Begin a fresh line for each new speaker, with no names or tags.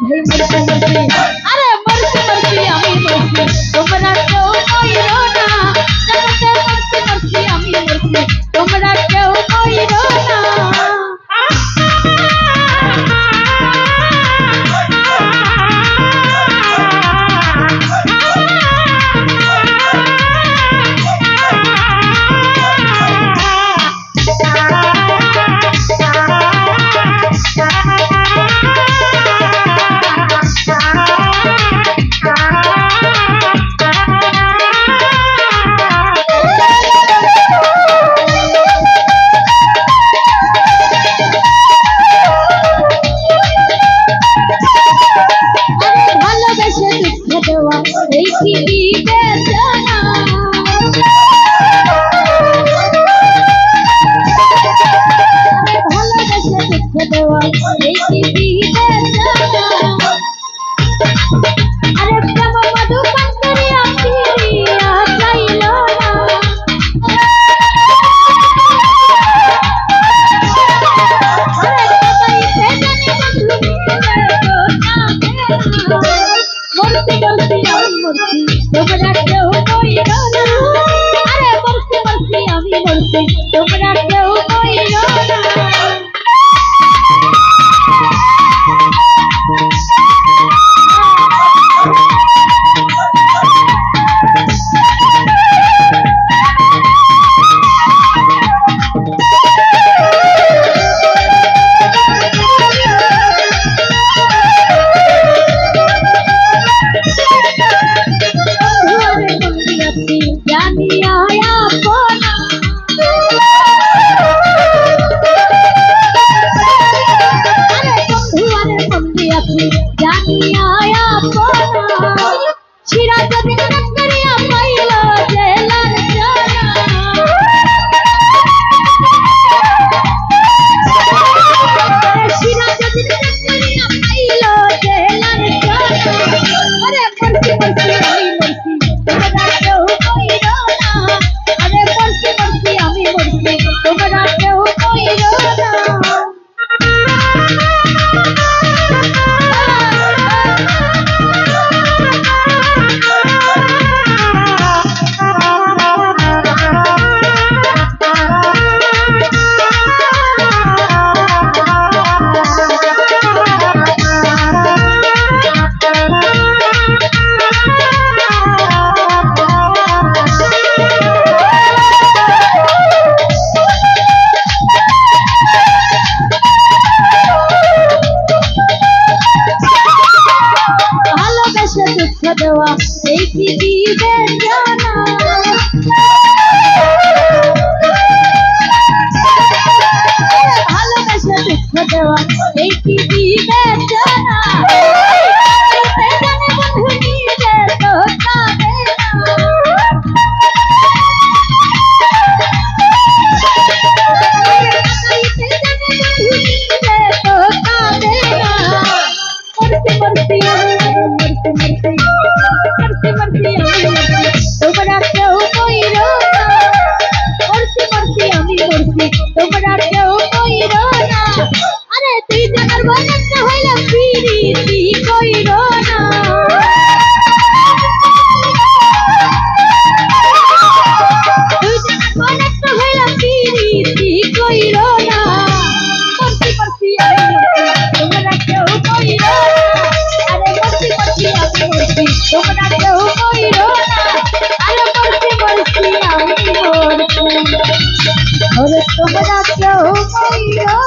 ভাই মরছি মরছি আরে মরছি মরছি আমি মরছি তোমরা কেউ কইরো না জগতে মরছি মরছি আমি মরছি তোমরা কেউ কইরো না এই পৃথিবীতে জানা ভালোবেসে দুঃখ দেওয়া এই পৃথিবীতে জানা আরে প্রেম মধু পান করিয়া ফিরিয়া চাইল না আরে সবাই জানে বন্ধু মরছি মরছি আমি মরছি তোমরা কেউ কইরো না আরে মরছি মরছি আমি মরছি তোমরা কেউ কইরো না জানিয়া আপনা আরে বন্ধু আরে বন্ধু আছি জানিয়া আপনা শিরা যদি নাম করিয়া পাইল জেলার জানা শিরা যদি নাম করিয়া পাইল জেলার জানা আরে মরছি মরছি আমি মরছি তোমরা কেউ কইরো না আরে মরছি মরছি আমি মরছি তোমরা কেউ কইরো না ভালোবেসে দুঃখ দেওয়া এই পৃথিবীতে জানা ভালোবেসে দুঃখ দেওয়া এই পৃথিবীতে জানা জানে বন্ধু নিজে তো কাঁদে না তোমরা কেউ কইরো না মরছি মরছি আমি মরছি তোমরা কেউ কইরো না আরে তুই জানার বনেটা হইল প্রীতি কইরো না তুই জানার বনেটা হইল প্রীতি কইরো না মরছি মরছি আমি মরছি তোমরা কেউ কইরো না আরে মরছি মরছি আমি মরছি তোমরা কেউ কইরো না আরে মরছি মরছি আমি মরছি ওরে তোমরা কেউ কইরো